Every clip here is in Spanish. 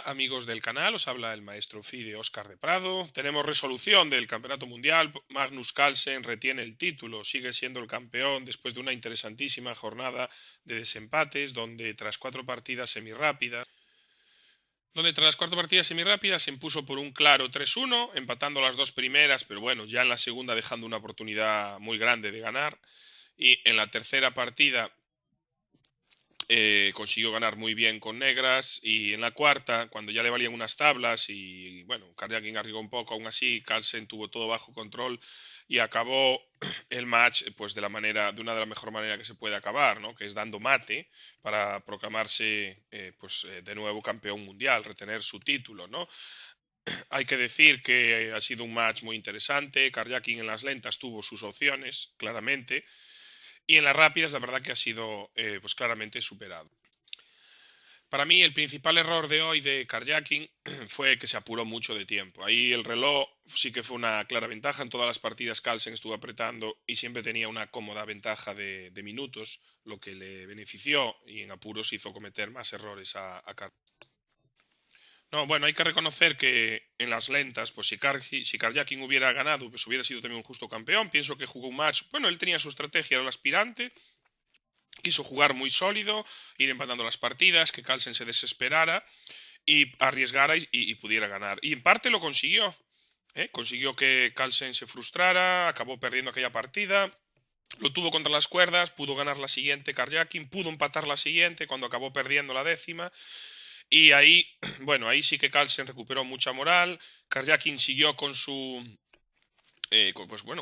amigos del canal, os habla el maestro FIDE Óscar de Prado. Tenemos resolución del Campeonato Mundial. Magnus Carlsen retiene el título, sigue siendo el campeón después de una interesantísima jornada de desempates, donde tras cuatro partidas semirápidas se impuso por un claro 3-1, empatando las dos primeras, pero bueno, ya en la segunda dejando una oportunidad muy grande de ganar. Y en la tercera partida consiguió ganar muy bien con negras, y en la cuarta, cuando ya le valían unas tablas y bueno, Karjakin arriesgó un poco, aún así Carlsen tuvo todo bajo control y acabó el match pues de una de las mejores maneras que se puede acabar, ¿no? Que es dando mate para proclamarse de nuevo campeón mundial, retener su título, ¿no? Hay que decir que ha sido un match muy interesante. Karjakin en las lentas tuvo sus opciones, claramente, y en las rápidas la verdad que ha sido pues claramente superado. Para mí el principal error de hoy de Karjakin fue que se apuró mucho de tiempo. Ahí el reloj sí que fue una clara ventaja. En todas las partidas Carlsen estuvo apretando y siempre tenía una cómoda ventaja de minutos, lo que le benefició y en apuros hizo cometer más errores a Carlsen. No, bueno, hay que reconocer que en las lentas, pues si Karjakin hubiera ganado, pues hubiera sido también un justo campeón. Pienso que jugó un match, bueno, él tenía su estrategia, era el aspirante, quiso jugar muy sólido, ir empatando las partidas, que Carlsen se desesperara y arriesgara y pudiera ganar. Y en parte lo consiguió. Consiguió que Carlsen se frustrara, acabó perdiendo aquella partida. Lo tuvo contra las cuerdas, pudo ganar la siguiente Karjakin, pudo empatar la siguiente cuando acabó perdiendo la décima. Y ahí, bueno, ahí sí que Carlsen recuperó mucha moral. Karjakin siguió con su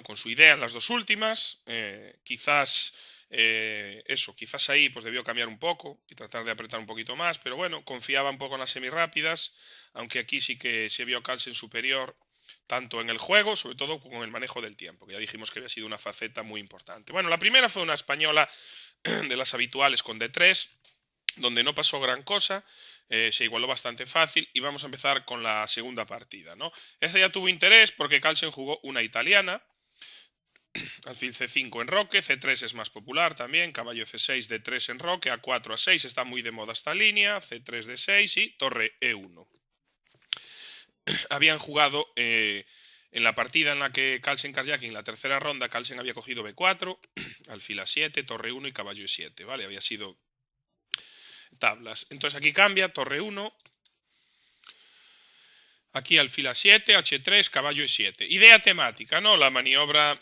con su idea en las dos últimas. Quizás ahí pues debió cambiar un poco y tratar de apretar un poquito más, pero bueno, confiaba un poco en las semirápidas, aunque aquí sí que se vio Carlsen superior, tanto en el juego, sobre todo con el manejo del tiempo, que ya dijimos que había sido una faceta muy importante. Bueno, la primera fue una española de las habituales con D3, donde no pasó gran cosa. Se igualó bastante fácil y vamos a empezar con la segunda partida, ¿no? Esta ya tuvo interés porque Carlsen jugó una italiana, alfil C5 en roque, C3 es más popular también, caballo F6, D3 en roque, A4, A6, está muy de moda esta línea, C3, D6 y torre E1. Habían jugado en la partida en la que Carlsen-Karjakin, en la tercera ronda, Carlsen había cogido B4, alfil A7, torre 1 y caballo E7, ¿vale? Había sido tablas. Entonces aquí cambia, torre 1, aquí alfil A7, H3, caballo E7. Idea temática, ¿no? La maniobra,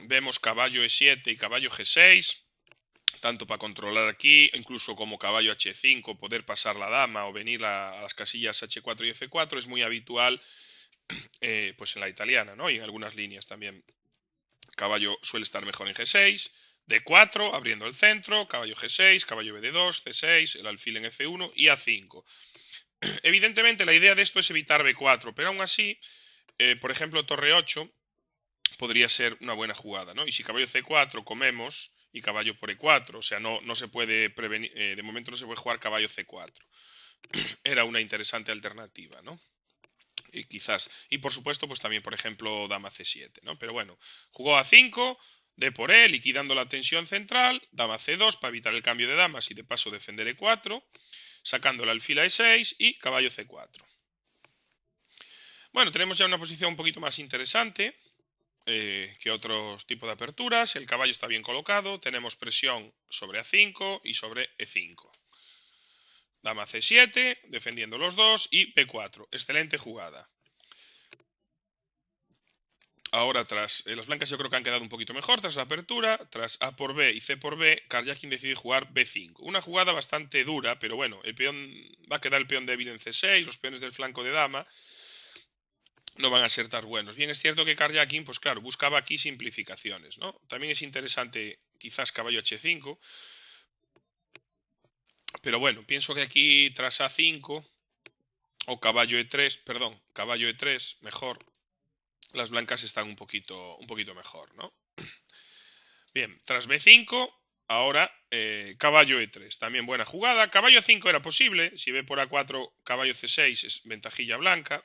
vemos caballo E7 y caballo G6, tanto para controlar aquí, incluso como caballo H5, poder pasar la dama o venir a las casillas H4 y F4, es muy habitual pues en la italiana, ¿no? Y en algunas líneas también. Caballo suele estar mejor en G6, D4, abriendo el centro, caballo G6, caballo BD2, C6, el alfil en F1 y A5. Evidentemente la idea de esto es evitar B4, pero aún así, por ejemplo, torre 8 podría ser una buena jugada, ¿no? Y si caballo C4 comemos y caballo por E4, o sea, no se puede prevenir, de momento no se puede jugar caballo C4. Era una interesante alternativa, ¿no? Y quizás, y por supuesto, pues también, por ejemplo, dama C7, ¿no? Pero bueno, jugó A5, D por E, liquidando la tensión central, dama C2 para evitar el cambio de damas y de paso defender E4, sacando el alfil a E6 y caballo C4. Bueno, tenemos ya una posición un poquito más interesante que otros tipos de aperturas. El caballo está bien colocado, tenemos presión sobre A5 y sobre E5. Dama C7, defendiendo los dos, y P4. Excelente jugada. Ahora tras las blancas yo creo que han quedado un poquito mejor tras la apertura, tras A por B y C por B, Karjakin decide jugar B5. Una jugada bastante dura, pero bueno, el peón va a quedar el peón débil en C6, los peones del flanco de dama no van a ser tan buenos. Bien, es cierto que Karjakin, pues claro, buscaba aquí simplificaciones, ¿no? También es interesante quizás caballo H5, pero bueno, pienso que aquí tras A5 o caballo E3, perdón, caballo E3, mejor, las blancas están un poquito mejor, ¿no? Bien, tras B5, ahora caballo E3, también buena jugada. Caballo A5 era posible, si B por A4, caballo C6 es ventajilla blanca.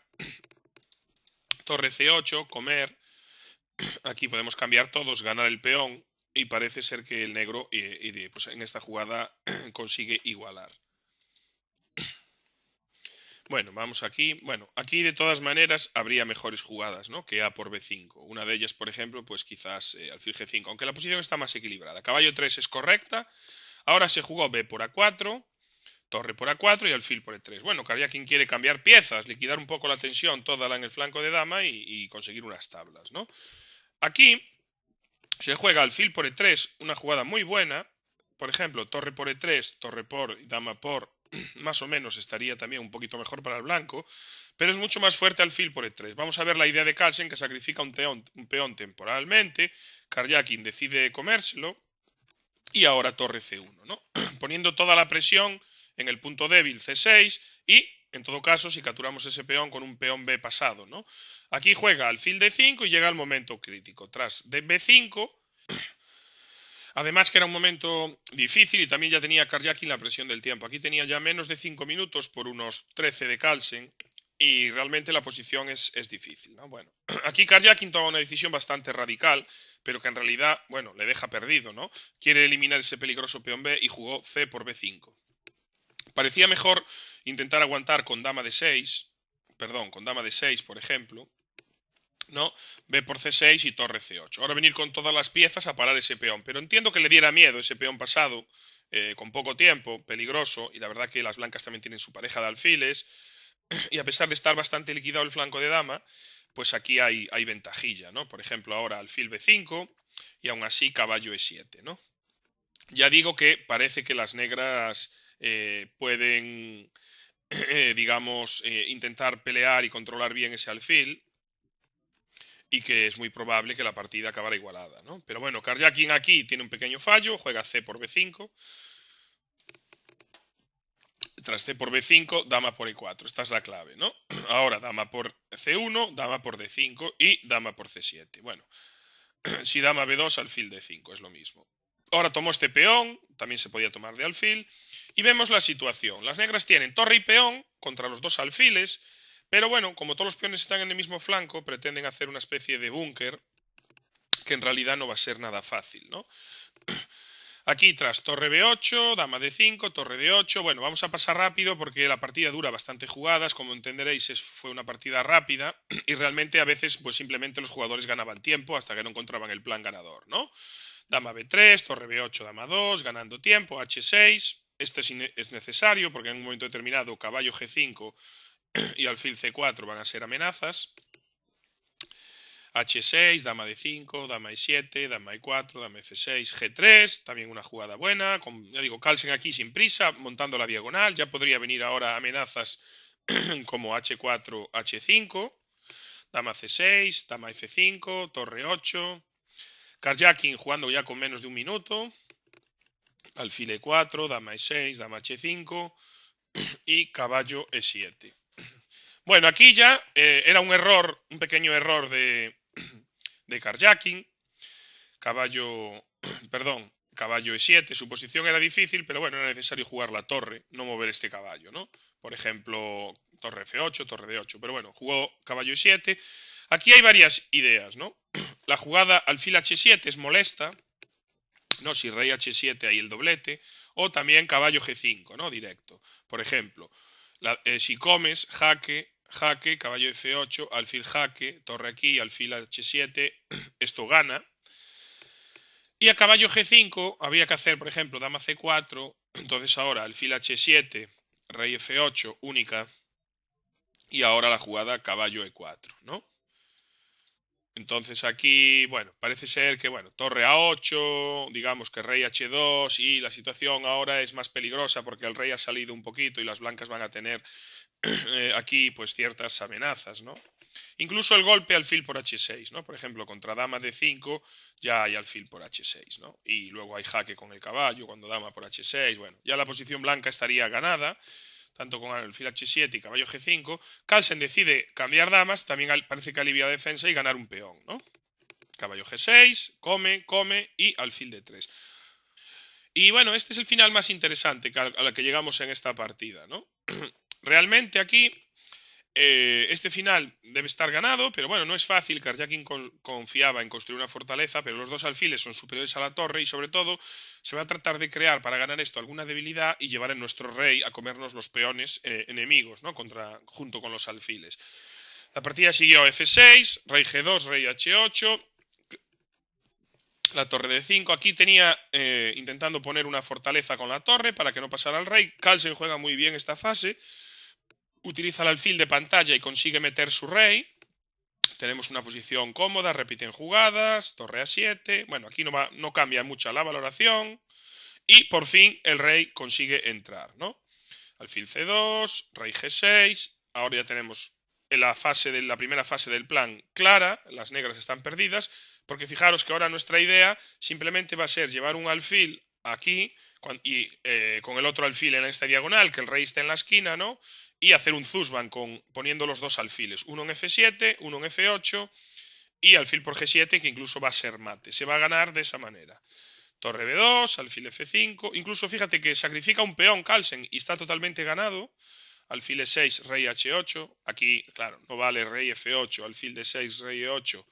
Torre C8, comer. Aquí podemos cambiar todos, ganar el peón. Y parece ser que el negro pues en esta jugada consigue igualar. Bueno, vamos aquí. Bueno, aquí de todas maneras habría mejores jugadas, ¿no? Que A por B5. Una de ellas, por ejemplo, pues quizás alfil G5, aunque la posición está más equilibrada. Caballo 3 es correcta. Ahora se jugó B por A4, torre por A4 y alfil por E3. Bueno, que habría quien quiere cambiar piezas, liquidar un poco la tensión toda en el flanco de dama y conseguir unas tablas, ¿no? Aquí se juega alfil por E3, una jugada muy buena. Por ejemplo, torre por E3, torre por y dama por, más o menos estaría también un poquito mejor para el blanco, pero es mucho más fuerte alfil por E3. Vamos a ver la idea de Carlsen, que sacrifica un peón temporalmente. Karjakin decide comérselo y ahora torre C1, ¿no? Poniendo toda la presión en el punto débil C6 y, en todo caso, si capturamos ese peón con un peón B pasado, ¿no? Aquí juega alfil D5 y llega el momento crítico. Tras de B5, además que era un momento difícil y también ya tenía Karjakin la presión del tiempo. Aquí tenía ya menos de 5 minutos por unos 13 de Carlsen y realmente la posición es difícil, ¿no? Bueno, aquí Karjakin toma una decisión bastante radical, pero que en realidad, bueno, le deja perdido, ¿no? Quiere eliminar ese peligroso peón B y jugó C por B5. Parecía mejor intentar aguantar con dama de 6, perdón, con dama de 6, por ejemplo, ¿no? B por C6 y torre C8. Ahora venir con todas las piezas a parar ese peón. Pero entiendo que le diera miedo ese peón pasado, con poco tiempo, peligroso, y la verdad que las blancas también tienen su pareja de alfiles, y a pesar de estar bastante liquidado el flanco de dama, pues aquí hay ventajilla, ¿no? Por ejemplo, ahora alfil B5 y aún así caballo E7, ¿no? Ya digo que parece que las negras pueden, digamos, intentar pelear y controlar bien ese alfil, y que es muy probable que la partida acabara igualada, ¿no? Pero bueno, Karjakin aquí tiene un pequeño fallo, juega C por B5. Tras C por B5, dama por E4. Esta es la clave, ¿no? Ahora dama por C1, dama por D5 y dama por C7. Bueno, si dama B2, alfil D5, es lo mismo. Ahora tomó este peón, también se podía tomar de alfil, y vemos la situación. Las negras tienen torre y peón contra los dos alfiles, pero bueno, como todos los peones están en el mismo flanco, pretenden hacer una especie de búnker que en realidad no va a ser nada fácil, ¿no? Aquí tras torre B8, dama D5, torre D8. Bueno, vamos a pasar rápido porque la partida dura bastante jugadas. Como entenderéis, fue una partida rápida y realmente a veces pues simplemente los jugadores ganaban tiempo hasta que no encontraban el plan ganador, ¿no? Dama B3, torre B8, dama 2, ganando tiempo, H6. Este es necesario porque en un momento determinado caballo G5 y alfil C4 van a ser amenazas. H6, dama D5, dama E7, dama E4, dama F6, G3, también una jugada buena, ya digo, Carlsen aquí sin prisa, montando la diagonal, ya podría venir ahora amenazas como H4, H5, dama C6, dama F5, torre 8, Karjakin jugando ya con menos de un minuto, alfil E4, dama E6, dama H5 y caballo E7. Bueno, aquí ya era un error, un pequeño error de Karjakin. Caballo, perdón, caballo E7. Su posición era difícil, pero bueno, era necesario jugar la torre, no mover este caballo, ¿no? Por ejemplo, torre F8, torre D8. Pero bueno, jugó caballo E7. Aquí hay varias ideas, ¿no? La jugada alfil H7 es molesta, ¿no? Si rey H7 hay el doblete. O también caballo G5, ¿no? Directo. Por ejemplo, si comes, jaque, jaque, caballo F8, alfil jaque, torre aquí, alfil H7, esto gana. Y a caballo G5 había que hacer, por ejemplo, dama C4, entonces ahora alfil H7, rey F8, única, y ahora la jugada caballo E4, ¿no? Entonces aquí, bueno, parece ser que, bueno, torre A8, digamos que rey H2 y la situación ahora es más peligrosa porque el rey ha salido un poquito y las blancas van a tener aquí pues ciertas amenazas, ¿no? Incluso el golpe alfil por H6, ¿no? Por ejemplo, contra dama D5 ya hay alfil por H6, ¿no? Y luego hay jaque con el caballo cuando dama por H6, bueno, ya la posición blanca estaría ganada, tanto con alfil H7 y caballo G5. Carlsen decide cambiar damas, también parece que alivia la defensa y ganar un peón, ¿no? Caballo G6, come y alfil D3. Y bueno, este es el final más interesante a la que llegamos en esta partida, ¿no? Realmente aquí Este final debe estar ganado, pero bueno, no es fácil. Karjakin confiaba en construir una fortaleza, pero los dos alfiles son superiores a la torre y sobre todo se va a tratar de crear para ganar esto alguna debilidad y llevar a nuestro rey a comernos los peones enemigos, ¿no? Junto con los alfiles. La partida siguió F6, rey G2, rey H8, la torre de 5. Aquí tenía intentando poner una fortaleza con la torre para que no pasara el rey. Carlsen juega muy bien esta fase. Utiliza el alfil de pantalla y consigue meter su rey. Tenemos una posición cómoda, repiten jugadas, torre A7. Bueno, aquí no cambia mucho la valoración. Y por fin el rey consigue entrar, ¿no? Alfil C2, rey G6. Ahora ya tenemos la primera fase del plan clara. Las negras están perdidas. Porque fijaros que ahora nuestra idea simplemente va a ser llevar un alfil aquí y con el otro alfil en esta diagonal, que el rey esté en la esquina, ¿no? Y hacer un Zusban poniendo los dos alfiles, uno en F7, uno en F8 y alfil por G7, que incluso va a ser mate. Se va a ganar de esa manera. Torre B2, alfil F5, incluso fíjate que sacrifica un peón Carlsen y está totalmente ganado. Alfil E6, rey H8, aquí, claro, no vale rey F8, alfil D6, rey E8,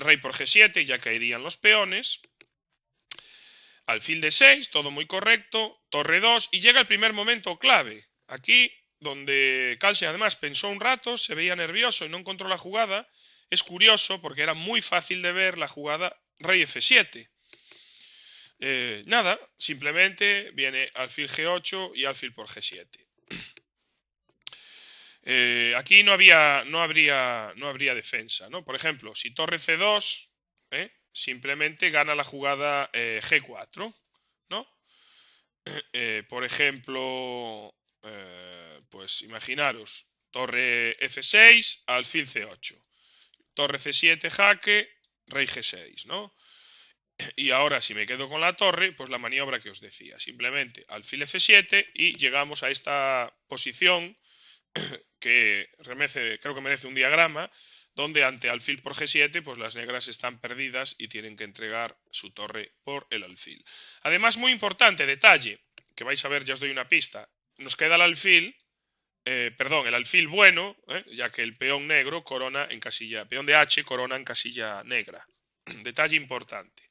rey por G7, ya caerían los peones. Alfil D6, todo muy correcto, torre 2, y llega el primer momento clave. Aquí donde Carlsen además pensó un rato, se veía nervioso y no encontró la jugada. Es curioso porque era muy fácil de ver la jugada rey F7. Nada, simplemente viene alfil G8 y alfil por G7. Aquí no habría defensa, ¿no? Por ejemplo, si torre C2, simplemente gana la jugada G4, ¿no? Por ejemplo, pues imaginaros, torre F6, alfil C8, torre C7, jaque, rey G6, ¿no? Y ahora si me quedo con la torre, pues la maniobra que os decía, simplemente alfil F7 y llegamos a esta posición que creo que merece un diagrama, donde ante alfil por G7, pues las negras están perdidas y tienen que entregar su torre por el alfil. Además, muy importante, detalle, que vais a ver, ya os doy una pista, nos queda el alfil, el alfil bueno, ya que el peón negro corona en casilla, peón de H corona en casilla negra. Detalle importante.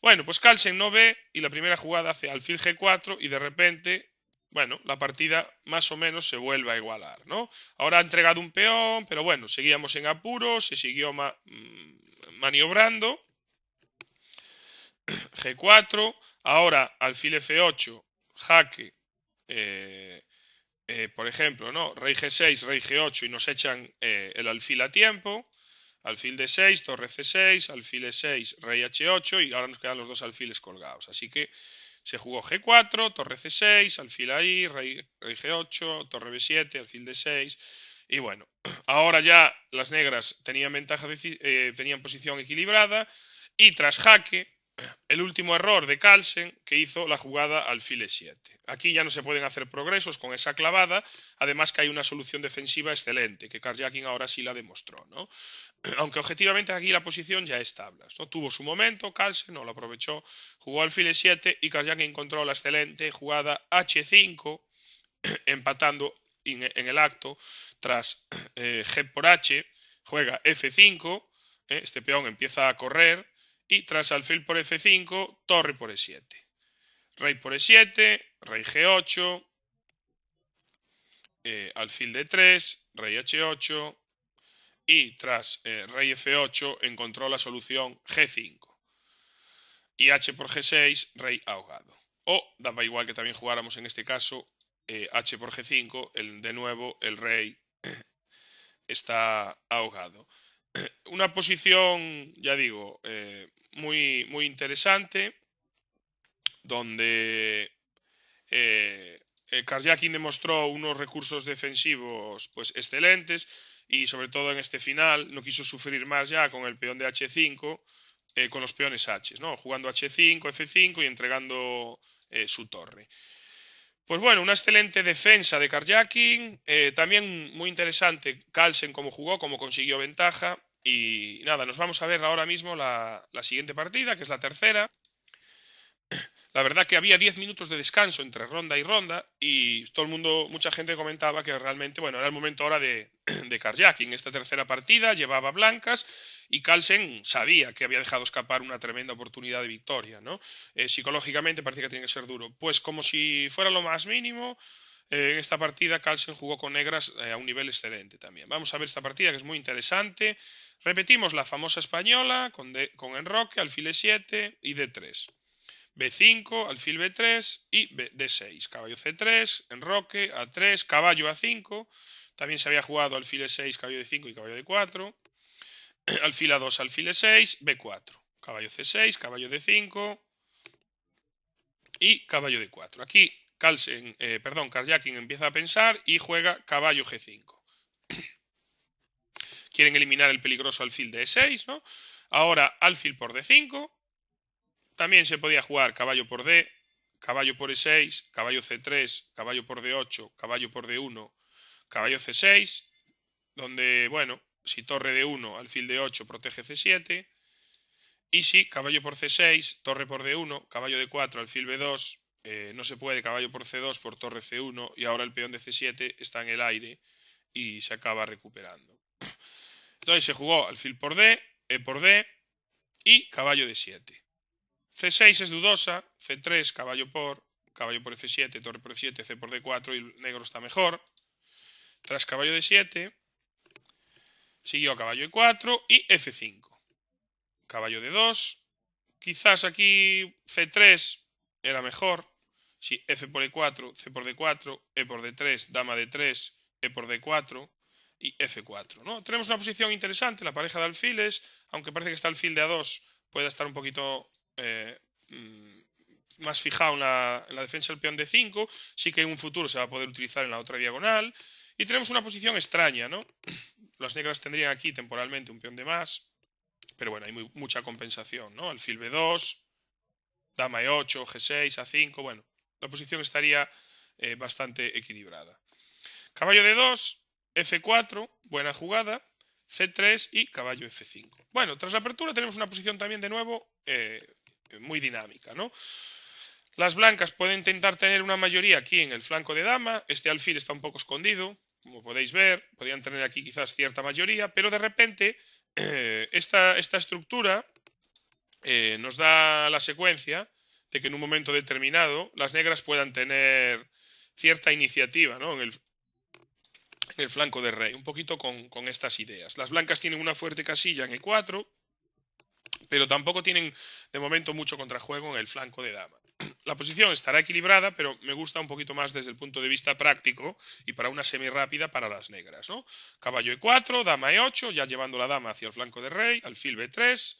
Bueno, pues Carlsen no ve y la primera jugada hace alfil G4 y de repente, bueno, la partida más o menos se vuelve a igualar, ¿no? Ahora ha entregado un peón, pero bueno, seguíamos en apuros, se siguió maniobrando. G4, ahora alfil F8, jaque, por ejemplo, ¿no? Rey G6, rey G8 y nos echan el alfil a tiempo. Alfil D6, torre C6, alfil E6, rey H8 y ahora nos quedan los dos alfiles colgados. Así que se jugó G4, torre C6, alfil ahí, rey G8, torre B7, alfil D6. Y bueno, ahora ya las negras tenían tenían posición equilibrada y tras jaque, el último error de Carlsen que hizo la jugada alfil E7. Aquí ya no se pueden hacer progresos con esa clavada, además que hay una solución defensiva excelente, que Karjakin ahora sí la demostró, ¿no? Aunque objetivamente aquí la posición ya es tablas, ¿no? Tuvo su momento, Carlsen no lo aprovechó, jugó alfil E7 y Karjakin encontró la excelente jugada H5, empatando en el acto, tras G por H, juega F5, este peón empieza a correr, y tras alfil por F5, torre por E7. Rey por E7, rey G8, alfil D3, rey H8 y tras rey F8 encontró la solución G5. Y H por G6, rey ahogado. O daba igual que también jugáramos en este caso H por G5, de nuevo el rey está ahogado. Una posición, ya digo, muy, muy interesante, donde Karjakin demostró unos recursos defensivos pues excelentes y sobre todo en este final no quiso sufrir más ya con el peón de H5, con los peones H, ¿no? Jugando H5, F5 y entregando su torre. Pues bueno, una excelente defensa de Karjakin, también muy interesante Carlsen cómo jugó, cómo consiguió ventaja y nada, nos vamos a ver ahora mismo la siguiente partida, que es la tercera. La verdad que había 10 minutos de descanso entre ronda y ronda y todo el mundo, mucha gente comentaba que realmente, bueno, era el momento ahora de carjacking. Esta tercera partida llevaba blancas y Carlsen sabía que había dejado escapar una tremenda oportunidad de victoria, ¿no? Psicológicamente parecía que tiene que ser duro. Pues como si fuera lo más mínimo, en esta partida Carlsen jugó con negras a un nivel excelente también. Vamos a ver esta partida que es muy interesante. Repetimos la famosa española con enroque, alfil E7 y D3. B5, alfil B3 y D6. Caballo C3, enroque, A3, caballo A5. También se había jugado alfil E6, caballo D5 y caballo D4. Alfil A2, alfil E6, B4. Caballo C6, caballo D5 y caballo D4. Aquí Karjakin empieza a pensar y juega caballo G5. Quieren eliminar el peligroso alfil de E6, ¿no? Ahora alfil por D5. También se podía jugar caballo por D, caballo por E6, caballo C3, caballo por D8, caballo por D1, caballo C6, donde, bueno, si torre D1, alfil D8 protege C7, y si caballo por C6, torre por D1, caballo D4, alfil B2, no se puede, caballo por C2 por torre C1, y ahora el peón de C7 está en el aire y se acaba recuperando. Entonces se jugó alfil por D, E por D y caballo D7. C6 es dudosa, C3, caballo por F7, torre por F7, C por D4 y el negro está mejor. Tras caballo D7, siguió caballo E4 y F5. Caballo D2, quizás aquí C3 era mejor. Si F por E4, C por D4, E por D3, dama D3, E por D4 y F4, ¿no? Tenemos una posición interesante, la pareja de alfiles, aunque parece que está alfil de A2, puede estar un poquito más fijado en la defensa del peón de 5, sí que en un futuro se va a poder utilizar en la otra diagonal. Y tenemos una posición extraña, ¿no? Las negras tendrían aquí temporalmente un peón de más, pero bueno, hay mucha compensación, ¿no? Alfil B2, dama E8, G6, A5, bueno, la posición estaría bastante equilibrada. Caballo D2, F4, buena jugada, C3 y caballo F5. Bueno, tras la apertura tenemos una posición también de nuevo muy dinámica, ¿no? Las blancas pueden intentar tener una mayoría aquí en el flanco de dama. Este alfil está un poco escondido, como podéis ver. Podrían tener aquí quizás cierta mayoría, pero de repente esta estructura nos da la secuencia de que en un momento determinado las negras puedan tener cierta iniciativa, ¿no? en el flanco de rey, un poquito con estas ideas. Las blancas tienen una fuerte casilla en E4, pero tampoco tienen de momento mucho contrajuego en el flanco de dama. La posición estará equilibrada, pero me gusta un poquito más desde el punto de vista práctico y para una semi rápida para las negras, ¿no? Caballo E4, dama E8, ya llevando la dama hacia el flanco de rey, alfil B3,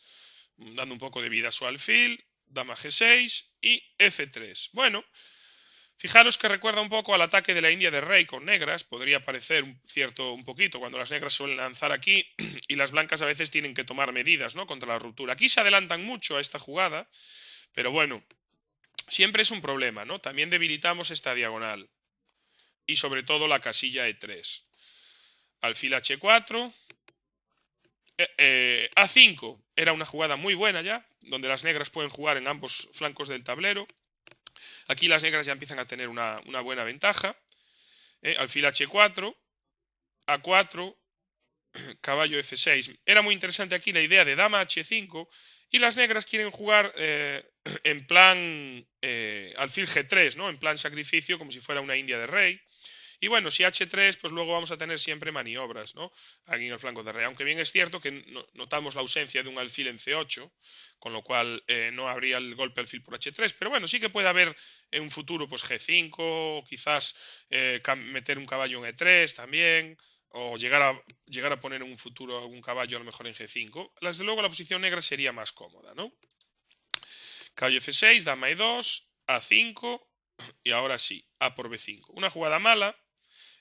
dando un poco de vida a su alfil, dama G6 y F3. Bueno, fijaros que recuerda un poco al ataque de la India de rey con negras, podría parecer un poquito cuando las negras suelen lanzar aquí y las blancas a veces tienen que tomar medidas, ¿no? Contra la ruptura. Aquí se adelantan mucho a esta jugada, pero bueno, siempre es un problema, ¿no? También debilitamos esta diagonal y sobre todo la casilla E3. Alfil H4, A5 era una jugada muy buena ya, donde las negras pueden jugar en ambos flancos del tablero. Aquí las negras ya empiezan a tener una buena ventaja. Alfil H4, A4, caballo F6. Era muy interesante aquí la idea de dama H5 y las negras quieren jugar en plan alfil G3, ¿no? En plan sacrificio, como si fuera una India de rey. Y bueno, si H3, pues luego vamos a tener siempre maniobras, ¿no? Aquí en el flanco de rey. Aunque bien es cierto que notamos la ausencia de un alfil en C8, con lo cual no habría el golpe alfil por H3. Pero bueno, sí que puede haber en un futuro pues G5, o quizás meter un caballo en E3 también, o llegar a poner en un futuro algún caballo a lo mejor en G5. Desde luego la posición negra sería más cómoda, ¿no? Caballo F6, dama E2, A5 y ahora sí, A por B5. Una jugada mala.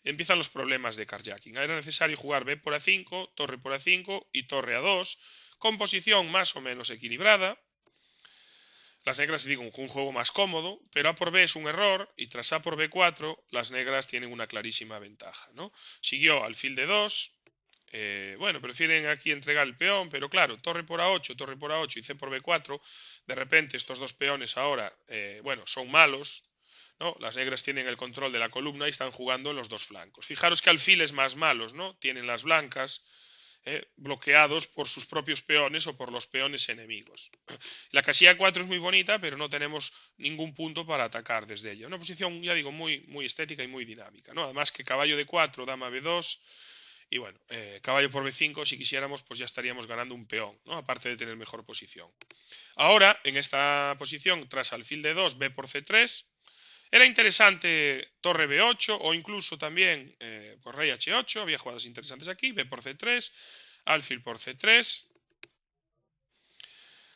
Empiezan los problemas de carjacking. Era necesario jugar B por A5, torre por A5 y torre A2, con posición más o menos equilibrada. Las negras, digo, un juego más cómodo, pero A por B es un error y tras A por B4 las negras tienen una clarísima ventaja, ¿no? Siguió alfil D2, Bueno, prefieren aquí entregar el peón, pero claro, torre por A8 y C por B4, de repente estos dos peones ahora, bueno, son malos, ¿no? Las negras tienen el control de la columna y están jugando en los dos flancos. Fijaros que alfiles más malos, ¿no? Tienen las blancas bloqueados por sus propios peones o por los peones enemigos. La casilla 4 es muy bonita, pero no tenemos ningún punto para atacar desde ella. Una posición, ya digo, muy, muy estética y muy dinámica, ¿no? Además que caballo D4, dama B2 y bueno, caballo por B5, si quisiéramos, pues ya estaríamos ganando un peón, ¿no? Aparte de tener mejor posición. Ahora, en esta posición, tras alfil D2, B por C3, era interesante torre B8 o incluso también por rey H8, había jugadas interesantes aquí, B por C3, alfil por C3,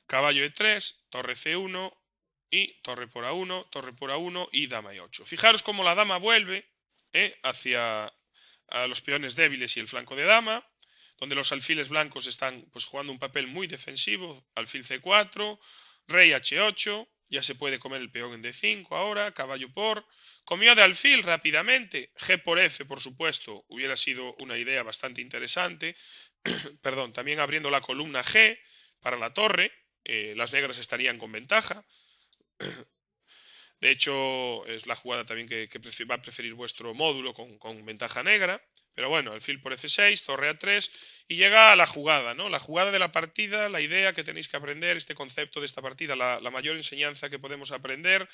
caballo E3, torre C1 y torre por A1 y dama E8. Fijaros cómo la dama vuelve hacia a los peones débiles y el flanco de dama, donde los alfiles blancos están pues jugando un papel muy defensivo, alfil C4, rey H8, ya se puede comer el peón en D5 ahora, caballo por, comió de alfil rápidamente, G por F por supuesto, hubiera sido una idea bastante interesante, perdón, también abriendo la columna G para la torre, las negras estarían con ventaja, de hecho, es la jugada también que va a preferir vuestro módulo con ventaja negra. Pero bueno, alfil por F6, torre A3 y llega a la jugada, ¿no? La jugada de la partida, la idea que tenéis que aprender, este concepto de esta partida, la mayor enseñanza que podemos aprender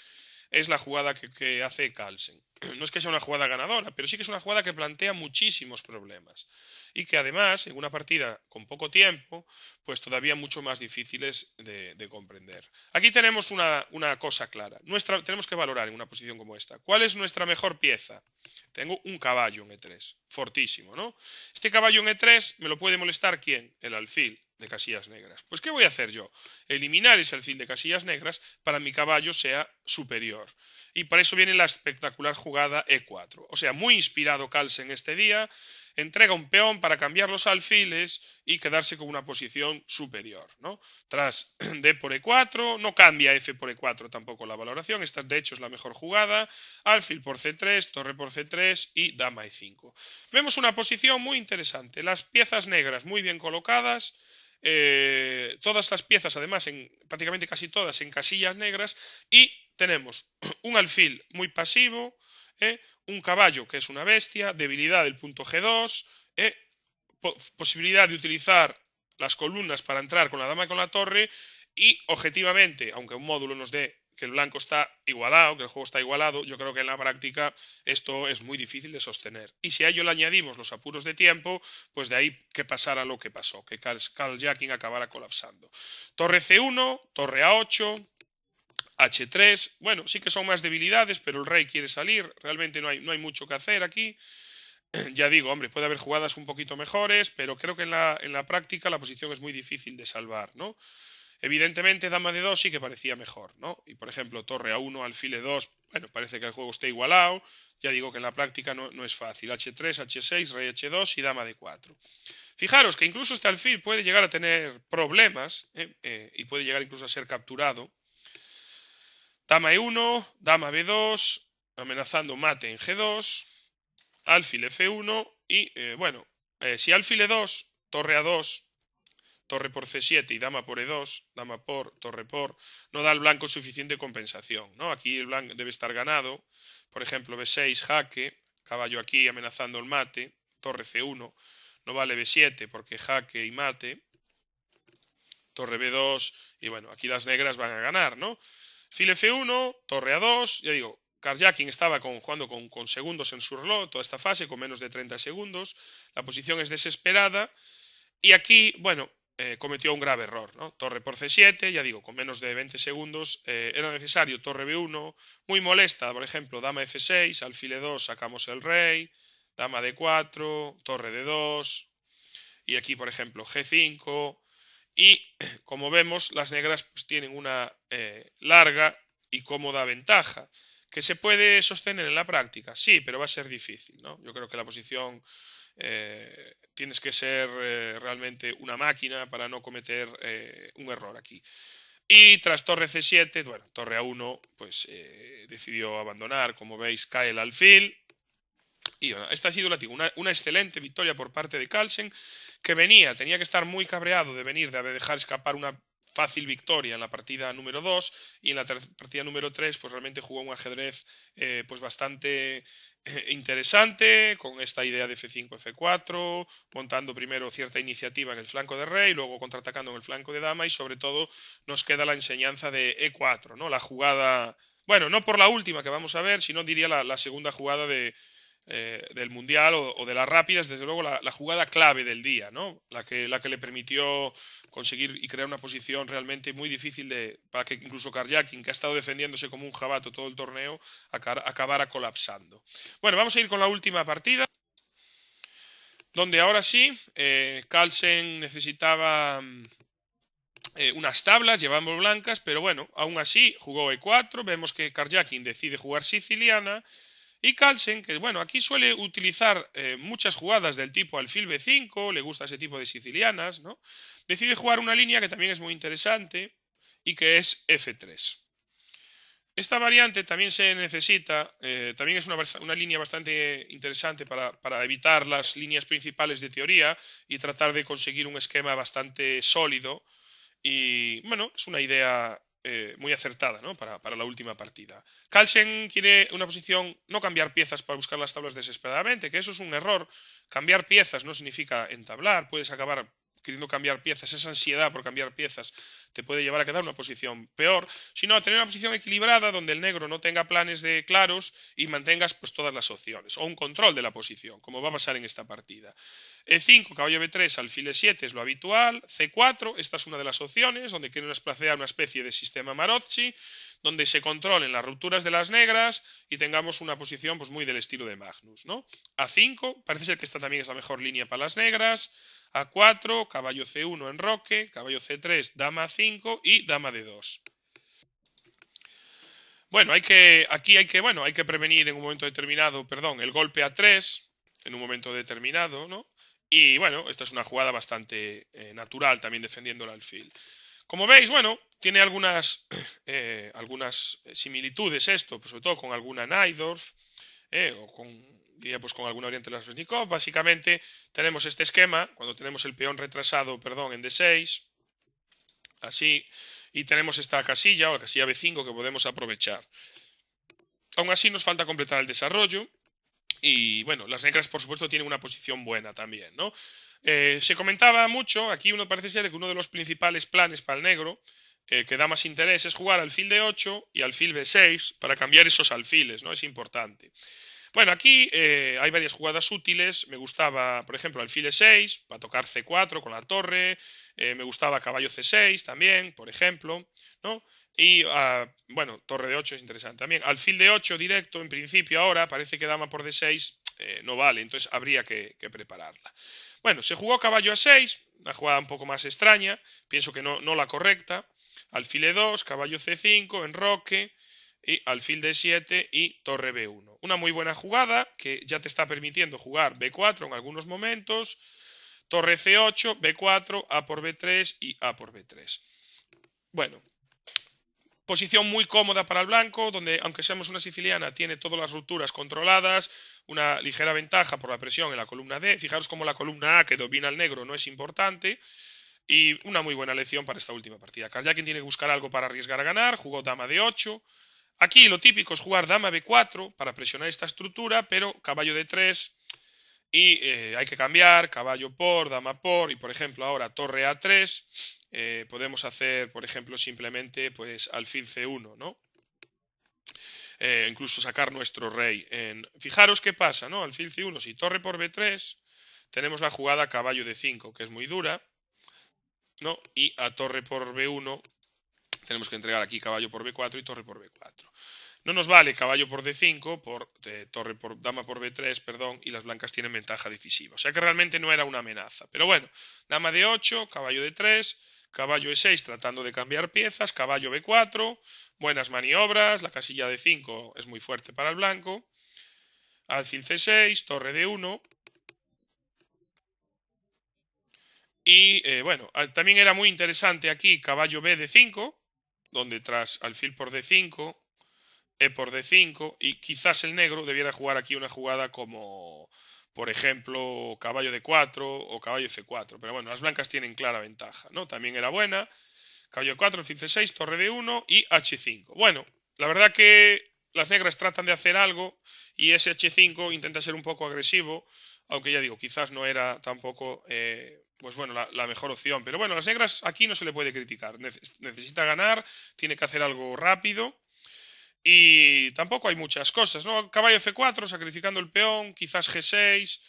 es la jugada que hace Carlsen. No es que sea una jugada ganadora, pero sí que es una jugada que plantea muchísimos problemas y que además en una partida con poco tiempo pues todavía mucho más difíciles de comprender. Aquí tenemos una cosa clara. Tenemos que valorar en una posición como esta. ¿Cuál es nuestra mejor pieza? Tengo un caballo en E3, fortísimo, ¿no? Este caballo en E3 me lo puede molestar ¿quién? El alfil de casillas negras. Pues ¿qué voy a hacer yo? Eliminar ese alfil de casillas negras para mi caballo sea superior. Y para eso viene la espectacular jugada E4. O sea, muy inspirado Carlsen este día, entrega un peón para cambiar los alfiles y quedarse con una posición superior, ¿no? Tras D por E4, no cambia F por E4 tampoco la valoración, esta de hecho es la mejor jugada, alfil por C3, torre por C3 y dama E5. Vemos una posición muy interesante, las piezas negras muy bien colocadas, todas las piezas además, prácticamente casi todas en casillas negras y tenemos un alfil muy pasivo, un caballo que es una bestia, debilidad del punto G2, posibilidad de utilizar las columnas para entrar con la dama y con la torre y objetivamente, aunque un módulo nos dé que el blanco está igualado, que el juego está igualado, yo creo que en la práctica esto es muy difícil de sostener. Y si a ello le añadimos los apuros de tiempo, pues de ahí que pasara lo que pasó, que carjacking acabara colapsando. Torre C1, torre A8, H3, bueno, sí que son más debilidades, pero el rey quiere salir, realmente no hay mucho que hacer aquí. Ya digo, hombre, puede haber jugadas un poquito mejores, pero creo que en la práctica la posición es muy difícil de salvar, ¿no? Evidentemente, dama de 2 sí que parecía mejor, ¿no? Y por ejemplo, torre A1, alfil E2, bueno, parece que el juego está igualado. Ya digo que en la práctica no es fácil. H3, H6, rey H2 y dama de 4. Fijaros que incluso este alfil puede llegar a tener problemas y puede llegar incluso a ser capturado. Dama E1, dama B2, amenazando mate en G2, alfil F1 y, bueno, si alfil E2, torre A2, torre por C7 y dama por E2, dama por, torre por, no da al blanco suficiente compensación, ¿no? Aquí el blanco debe estar ganado, por ejemplo B6 jaque, caballo aquí amenazando el mate, torre C1, no vale B7 porque jaque y mate, torre B2 y bueno, aquí las negras van a ganar, ¿no? Fil F1, torre A2, ya digo, carjacking estaba jugando con segundos en su reloj, toda esta fase, con menos de 30 segundos, la posición es desesperada y aquí, bueno, cometió un grave error, ¿no? Torre por C7, ya digo, con menos de 20 segundos, era necesario torre B1, muy molesta, por ejemplo, dama F6, alfil E2, sacamos el rey, dama D4, torre D2, y aquí, por ejemplo, G5, y como vemos, las negras pues, tienen una larga y cómoda ventaja, que se puede sostener en la práctica, sí, pero va a ser difícil, ¿no? Yo creo que la posición tienes que ser realmente una máquina para no cometer un error aquí. Y tras torre C7, bueno, torre A1, pues decidió abandonar, como veis cae el alfil, Y bueno, esta ha sido una excelente victoria por parte de Carlsen, que tenía que estar muy cabreado de venir, de dejar escapar una fácil victoria en la partida número 2 y en la partida número 3 pues realmente jugó un ajedrez pues bastante interesante con esta idea de F5, F4, montando primero cierta iniciativa en el flanco de rey, luego contraatacando en el flanco de dama y sobre todo nos queda la enseñanza de E4, ¿no? La jugada, bueno, no por la última que vamos a ver, sino diría la segunda jugada del Mundial o de las rápidas, desde luego la jugada clave del día, ¿no? La que le permitió conseguir y crear una posición realmente muy difícil para que incluso Karjakin, que ha estado defendiéndose como un jabato todo el torneo, acabara colapsando. Bueno, vamos a ir con la última partida, donde ahora sí, Carlsen necesitaba unas tablas, llevamos blancas, pero bueno, aún así jugó E4, vemos que Karjakin decide jugar siciliana, y Carlsen, que bueno, aquí suele utilizar muchas jugadas del tipo alfil B5, le gusta ese tipo de sicilianas, ¿no? Decide jugar una línea que también es muy interesante y que es F3. Esta variante también se necesita, también es una línea bastante interesante para evitar las líneas principales de teoría y tratar de conseguir un esquema bastante sólido. Y bueno, es una idea muy acertada, ¿no? Para la última partida. Carlsen quiere una posición, no cambiar piezas para buscar las tablas desesperadamente, que eso es un error. Cambiar piezas no significa entablar, puedes acabar queriendo cambiar piezas, esa ansiedad por cambiar piezas te puede llevar a quedar en una posición peor, sino a tener una posición equilibrada donde el negro no tenga planes de claros y mantengas pues todas las opciones, o un control de la posición, como va a pasar en esta partida. E5, caballo B3, alfil E7 es lo habitual. C4, esta es una de las opciones, donde quieren plantear una especie de sistema Marozzi, donde se controlen las rupturas de las negras y tengamos una posición pues muy del estilo de Magnus, ¿no? A5, parece ser que esta también es la mejor línea para las negras. A4, caballo C1 en roque, caballo C3, dama A5 y dama D2. Bueno, hay que prevenir en un momento determinado, perdón, el golpe A3 en un momento determinado, ¿no? Y bueno, esta es una jugada bastante natural también defendiendo el alfil. Como veis, bueno, tiene algunas similitudes esto, pues sobre todo con alguna Najdorf, o diría pues con alguna variante de las Resnikov. Básicamente tenemos este esquema, cuando tenemos el peón retrasado, perdón, en D6, así, y tenemos esta casilla o la casilla B5 que podemos aprovechar. Aún así nos falta completar el desarrollo y bueno, las negras por supuesto tienen una posición buena también, ¿no? Se comentaba mucho, aquí uno parece ser que uno de los principales planes para el negro que da más interés es jugar alfil D8 y alfil B6 para cambiar esos alfiles, ¿no? Es importante. Bueno, aquí hay varias jugadas útiles. Me gustaba, por ejemplo, alfil E6 para tocar C4 con la torre. Me gustaba caballo C6 también, por ejemplo, ¿no? Y bueno, torre de 8 es interesante también. Alfil de 8 directo, en principio ahora, parece que dama por D6 no vale, entonces habría que prepararla. Bueno, se jugó caballo A6, una jugada un poco más extraña, pienso que no la correcta. Alfil E2, caballo C5, enroque, y alfil D7 y torre B1. Una muy buena jugada que ya te está permitiendo jugar B4 en algunos momentos, torre C8, B4, A por B3 y A por B3. Bueno, posición muy cómoda para el blanco, donde aunque seamos una siciliana, tiene todas las rupturas controladas, una ligera ventaja por la presión en la columna D. Fijaros cómo la columna A que domina al negro no es importante. Y una muy buena lección para esta última partida. Karjakin tiene que buscar algo para arriesgar a ganar, jugó dama D8. Aquí lo típico es jugar dama B4 para presionar esta estructura, pero caballo D3 y hay que cambiar, caballo por, dama por, y por ejemplo ahora torre A3, podemos hacer, por ejemplo, simplemente pues alfil C1, ¿no? Incluso sacar nuestro rey. Fijaros qué pasa, ¿no? Alfil C1, si torre por B3, tenemos la jugada caballo D5, que es muy dura, ¿no? Y a torre por B1 tenemos que entregar aquí caballo por B4 y torre por B4. No nos vale caballo por D5, torre por dama por B3, perdón, y las blancas tienen ventaja decisiva. O sea que realmente no era una amenaza. Pero bueno, dama D8, caballo D3, caballo E6 tratando de cambiar piezas, caballo B4, buenas maniobras, la casilla D5 es muy fuerte para el blanco, alfil C6, torre D1. Y bueno, también era muy interesante aquí caballo B D5, donde tras alfil por D5 E por D5, y quizás el negro debiera jugar aquí una jugada como, por ejemplo, caballo D4 o caballo F4. Pero bueno, las blancas tienen clara ventaja, ¿no? También era buena. Caballo E4, alfil C6, torre D1 y H5. Bueno, la verdad que las negras tratan de hacer algo y ese H5 intenta ser un poco agresivo, aunque ya digo, quizás no era tampoco, pues bueno, la mejor opción. Pero bueno, las negras aquí no se le puede criticar. Necesita ganar, tiene que hacer algo rápido. Y tampoco hay muchas cosas, ¿no? Caballo F4, sacrificando el peón, quizás G6.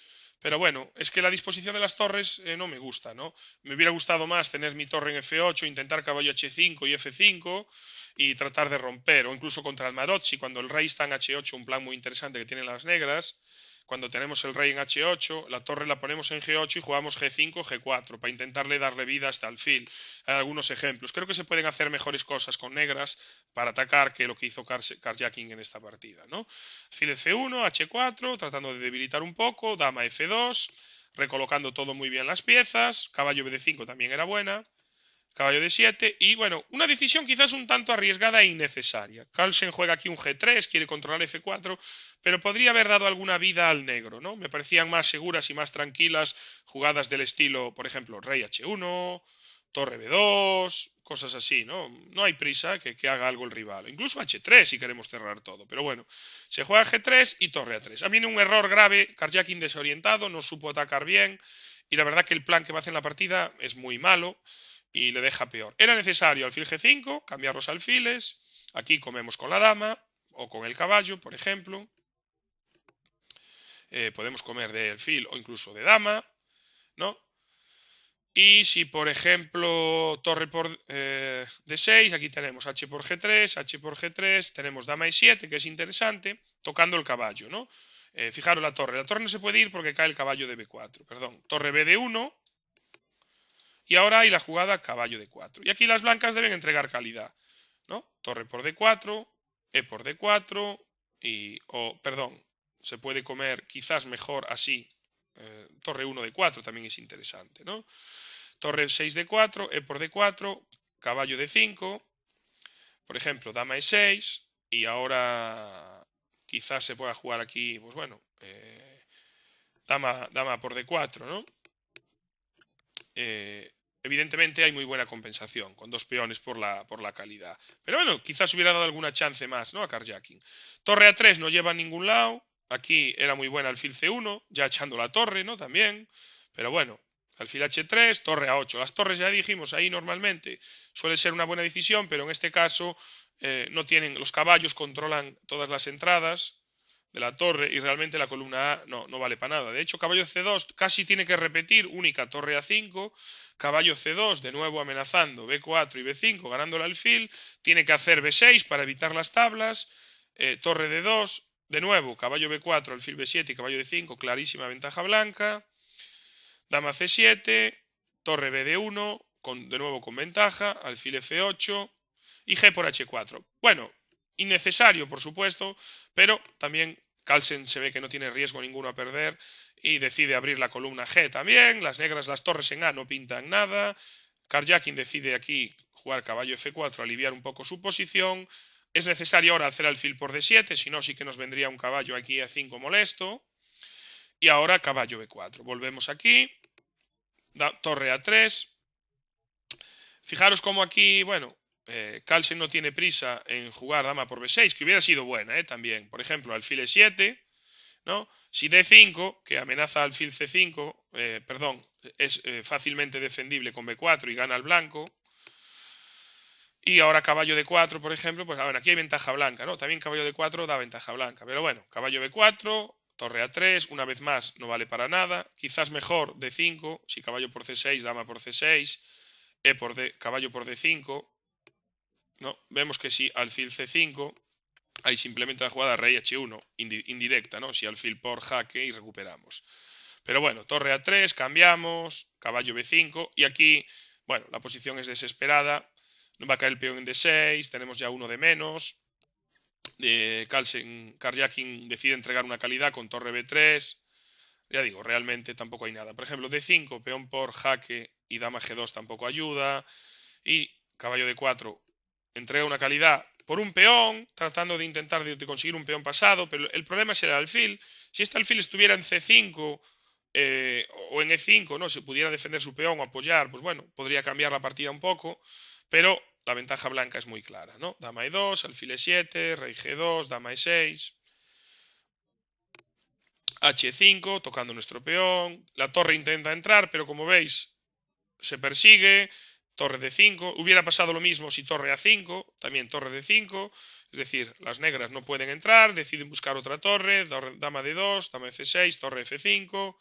Pero bueno, es que la disposición de las torres no me gusta, ¿no? Me hubiera gustado más tener mi torre en F8, intentar caballo H5 y F5 y tratar de romper. O incluso contra el Maroczy, cuando el rey está en H8, un plan muy interesante que tienen las negras. Cuando tenemos el rey en H8, la torre la ponemos en G8 y jugamos G5, G4 para intentarle darle vida hasta el fil. Hay algunos ejemplos. Creo que se pueden hacer mejores cosas con negras para atacar que lo que hizo Carjacking en esta partida, ¿no? Fil F1, H4, tratando de debilitar un poco, dama F2, recolocando todo muy bien las piezas, caballo BD5 también era buena, caballo D7 y bueno, una decisión quizás un tanto arriesgada e innecesaria. Carlsen juega aquí un G3, quiere controlar F4, pero podría haber dado alguna vida al negro, ¿no? Me parecían más seguras y más tranquilas jugadas del estilo, por ejemplo, rey H1, torre B2, cosas así, ¿no? No hay prisa que haga algo el rival. Incluso H3 si queremos cerrar todo, pero bueno, se juega G3 y torre A3. A mí un error grave, Carjacking desorientado, no supo atacar bien y la verdad que el plan que va a hacer en la partida es muy malo y le deja peor. Era necesario alfil G5, cambiar los alfiles. Aquí comemos con la dama o con el caballo, por ejemplo. Podemos comer de alfil o incluso de dama, ¿no? Y si, por ejemplo, torre por D6, aquí tenemos H por G3, H por G3, tenemos dama E7, que es interesante, tocando el caballo, ¿no? Fijaros la torre. La torre no se puede ir porque cae el caballo de B4, perdón. Torre BD1, y ahora hay la jugada caballo D4. Y aquí las blancas deben entregar calidad, ¿no? Torre por D4, E por D4 y, perdón, se puede comer quizás mejor así. Torre 1 D4 también es interesante, ¿no? Torre 6 D4, E por D4, caballo D5, por ejemplo, dama E6 y ahora quizás se pueda jugar aquí, pues bueno, dama por D4, ¿no? Evidentemente hay muy buena compensación con dos peones por la calidad. Pero bueno, quizás hubiera dado alguna chance más, ¿no? A Carjacking. Torre A3 no lleva a ningún lado. Aquí era muy buena alfil C1, ya echando la torre, ¿no? También. Pero bueno, alfil H3, torre A8. Las torres ya dijimos ahí normalmente suele ser una buena decisión, pero en este caso no tienen, los caballos controlan todas las entradas de la torre y realmente la columna A no vale para nada. De hecho, caballo C2 casi tiene que repetir, única torre A5, caballo C2 de nuevo amenazando B4 y B5 ganando el alfil, tiene que hacer B6 para evitar las tablas, torre D2, de nuevo caballo B4, alfil B7 y caballo D5, clarísima ventaja blanca, dama C7, torre BD1, de nuevo con ventaja, alfil F8 y G por H4. Bueno, innecesario, por supuesto, pero también Carlsen se ve que no tiene riesgo ninguno a perder y decide abrir la columna G también. Las negras, las torres en A no pintan nada. Carjacking decide aquí jugar caballo F4, aliviar un poco su posición. Es necesario ahora hacer alfil por D7, si no sí que nos vendría un caballo aquí a 5 molesto. Y ahora caballo B4. Volvemos aquí. Torre A3. Fijaros cómo aquí, bueno, Carlsen no tiene prisa en jugar dama por B6, que hubiera sido buena también. Por ejemplo, alfil E7, ¿no? Si D5, que amenaza alfil C5, perdón, es fácilmente defendible con B4 y gana el blanco. Y ahora caballo D4, por ejemplo, pues bueno, aquí hay ventaja blanca, ¿no? También caballo D4 da ventaja blanca. Pero bueno, caballo B4, torre A3, una vez más no vale para nada. Quizás mejor D5, si caballo por C6, dama por C6, caballo por D5, ¿no? Vemos que si alfil C5, ahí simplemente la jugada rey H1, indirecta, ¿no? Si alfil por jaque y recuperamos. Pero bueno, torre A3, cambiamos, caballo B5, y aquí, bueno, la posición es desesperada. No va a caer el peón en D6, tenemos ya uno de menos. Carjacking decide entregar una calidad con torre B3. Ya digo, realmente tampoco hay nada. Por ejemplo, D5, peón por jaque y dama G2 tampoco ayuda. Y caballo D4 entrega una calidad por un peón, tratando de intentar de conseguir un peón pasado, pero el problema es el alfil. Si este alfil estuviera en C5 o en E5, ¿no? Si pudiera defender su peón o apoyar, pues bueno, podría cambiar la partida un poco, pero la ventaja blanca es muy clara, ¿no? Dama E2, alfil E7, rey G2, dama E6, H5, tocando nuestro peón. La torre intenta entrar, pero como veis, se persigue. Torre de 5. Hubiera pasado lo mismo si torre A5, también torre de 5. Es decir, las negras no pueden entrar, deciden buscar otra torre, dama de 2, dama F6, torre F5,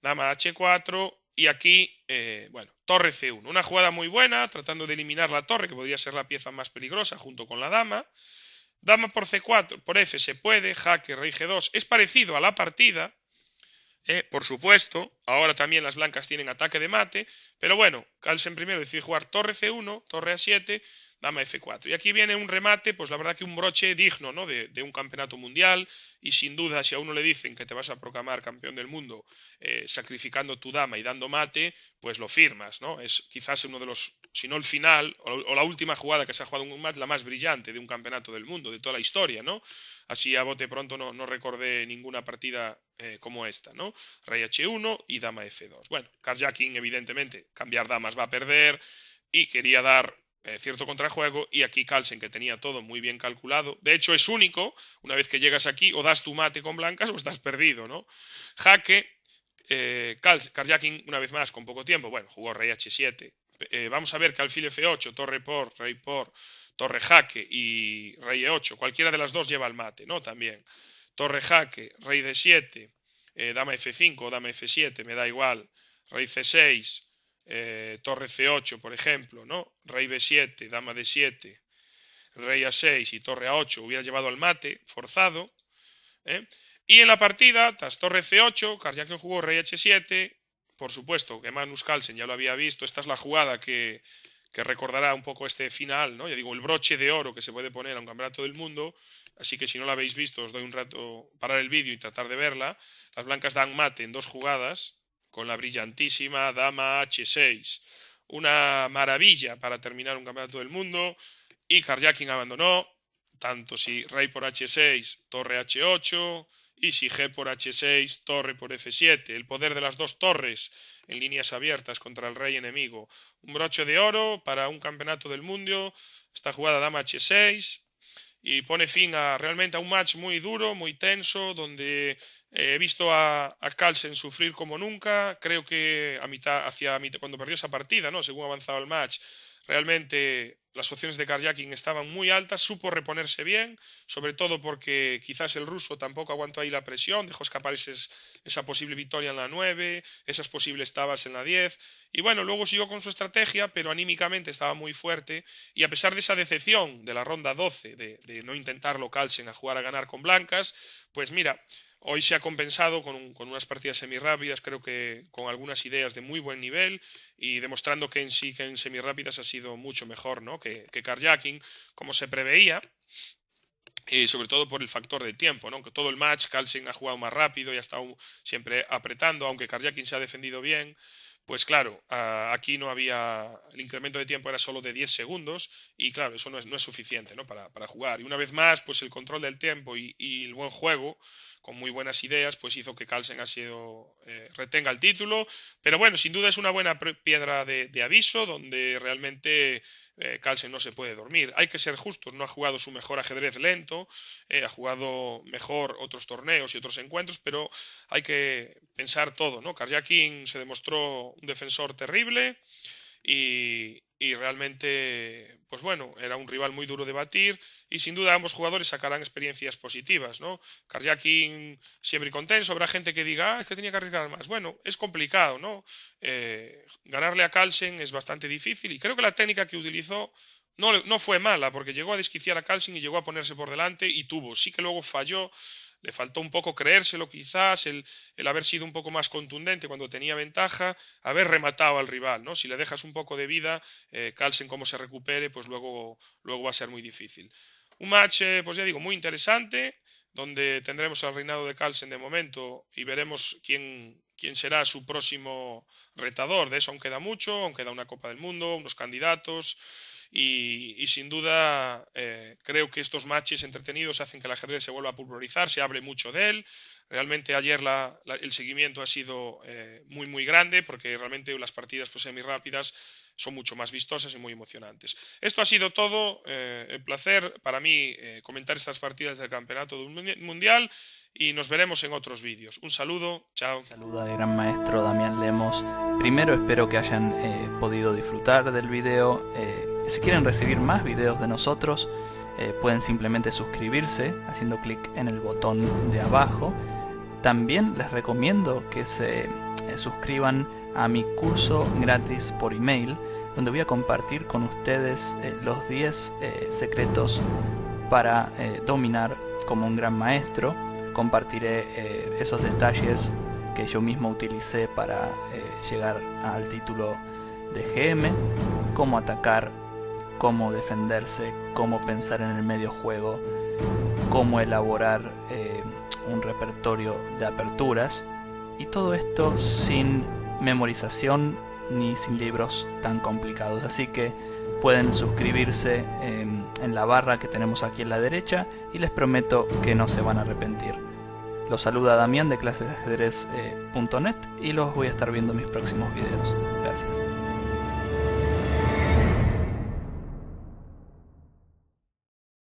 dama H4 y aquí, bueno, torre C1. Una jugada muy buena, tratando de eliminar la torre, que podría ser la pieza más peligrosa junto con la dama. Dama por C4, por F se puede, jaque, rey G2. Es parecido a la partida, por supuesto, ahora también las blancas tienen ataque de mate, pero bueno, Carlsen primero decide jugar torre C1, torre A7, dama F4. Y aquí viene un remate, pues la verdad que un broche digno, ¿no? de un campeonato mundial, y sin duda si a uno le dicen que te vas a proclamar campeón del mundo sacrificando tu dama y dando mate, pues lo firmas, ¿no? Es quizás uno de los, si no el final, o la última jugada que se ha jugado en un match, la más brillante de un campeonato del mundo, de toda la historia, ¿no? Así a bote pronto no recordé ninguna partida como esta, ¿no? Rey H1 y dama F2. Bueno, carjacking, evidentemente, cambiar damas va a perder y quería dar cierto contrajuego y aquí Carlsen, que tenía todo muy bien calculado, de hecho es único, una vez que llegas aquí o das tu mate con blancas o estás perdido, ¿no? Jaque, carjacking una vez más con poco tiempo, bueno, jugó rey H7, vamos a ver que alfil F8, torre por, rey por, torre jaque y rey E8, cualquiera de las dos lleva el mate, ¿no? También, torre jaque, rey D7, dama F5 o dama F7, me da igual, rey C6, torre C8, por ejemplo, ¿no? Rey B7, dama D7, rey A6 y torre A8 hubiera llevado al mate, forzado. ¿eh? Y en la partida, tras torre C8, Karjakin jugó rey H7, por supuesto que Magnus Carlsen ya lo había visto, esta es la jugada que recordará un poco este final, ¿no? Ya digo, el broche de oro que se puede poner a un campeonato del mundo, así que si no la habéis visto os doy un rato parar el vídeo y tratar de verla. Las blancas dan mate en dos jugadas, con la brillantísima dama H6. Una maravilla para terminar un campeonato del mundo. Y Karjakin abandonó, tanto si rey por H6, torre H8, y si G por H6, torre por F7. El poder de las dos torres en líneas abiertas contra el rey enemigo. Un broche de oro para un campeonato del mundo. Esta jugada dama H6 y pone fin realmente a un match muy duro, muy tenso, donde he visto a Carlsen sufrir como nunca. Creo que hacia mitad, cuando perdió esa partida, ¿no? Según avanzaba el match, realmente las opciones de carjacking estaban muy altas, supo reponerse bien, sobre todo porque quizás el ruso tampoco aguantó ahí la presión, dejó escapar esa posible victoria en la 9, esas posibles tabas en la 10, y bueno, luego siguió con su estrategia, pero anímicamente estaba muy fuerte, y a pesar de esa decepción de la ronda 12, de no intentarlo Carlsen a jugar a ganar con blancas, pues mira, hoy se ha compensado con unas partidas semirápidas, creo que con algunas ideas de muy buen nivel y demostrando que en semirápidas ha sido mucho mejor, ¿no? que carjacking, como se preveía. Y sobre todo por el factor del tiempo, ¿no? Que todo el match Carlsen ha jugado más rápido y ha estado siempre apretando, aunque Karjakin se ha defendido bien. Pues claro, aquí no había. El incremento de tiempo era solo de 10 segundos y claro, eso no es suficiente, ¿no? para jugar. Y una vez más, pues el control del tiempo y el buen juego, con muy buenas ideas, pues hizo que Carlsen retenga el título. Pero bueno, sin duda es una buena piedra de aviso, donde realmente Carlsen no se puede dormir. Hay que ser justos, no ha jugado su mejor ajedrez lento, ha jugado mejor otros torneos y otros encuentros, pero hay que pensar todo, ¿no? Karjakin se demostró un defensor terrible y realmente, pues bueno, era un rival muy duro de batir y sin duda ambos jugadores sacarán experiencias positivas, ¿no? Karjakin siempre contento, habrá gente que diga, es que tenía que arriesgar más. Bueno, es complicado, ¿no? Ganarle a Carlsen es bastante difícil y creo que la técnica que utilizó no fue mala, porque llegó a desquiciar a Carlsen y llegó a ponerse por delante y tuvo. Sí que luego falló, le faltó un poco creérselo quizás, el haber sido un poco más contundente cuando tenía ventaja, haber rematado al rival, ¿no? Si le dejas un poco de vida, Carlsen como se recupere, pues luego va a ser muy difícil. Un match, pues ya digo, muy interesante, donde tendremos al reinado de Carlsen de momento y veremos quién será su próximo retador. De eso aún queda mucho, aún queda una Copa del Mundo, unos candidatos y sin duda creo que estos matches entretenidos hacen que el ajedrez se vuelva a popularizar, se hable mucho de él. Realmente ayer el seguimiento ha sido muy grande porque realmente las partidas pues, semi-rápidas son mucho más vistosas y muy emocionantes. Esto ha sido todo. Un placer para mí comentar estas partidas del Campeonato Mundial y nos veremos en otros vídeos. Un saludo, chao. Saluda al gran maestro Damián Lemos. Primero espero que hayan podido disfrutar del video. Si quieren recibir más videos de nosotros, pueden simplemente suscribirse haciendo clic en el botón de abajo. También les recomiendo que se suscriban a mi curso gratis por email, donde voy a compartir con ustedes los 10 secretos para dominar como un gran maestro. Compartiré esos detalles que yo mismo utilicé para llegar al título de GM, cómo atacar, cómo defenderse, cómo pensar en el medio juego, cómo elaborar un repertorio de aperturas, y todo esto sin memorización ni sin libros tan complicados. Así que pueden suscribirse en la barra que tenemos aquí en la derecha y les prometo que no se van a arrepentir. Los saluda Damián de clasesdeajedrez.net y los voy a estar viendo en mis próximos videos. Gracias.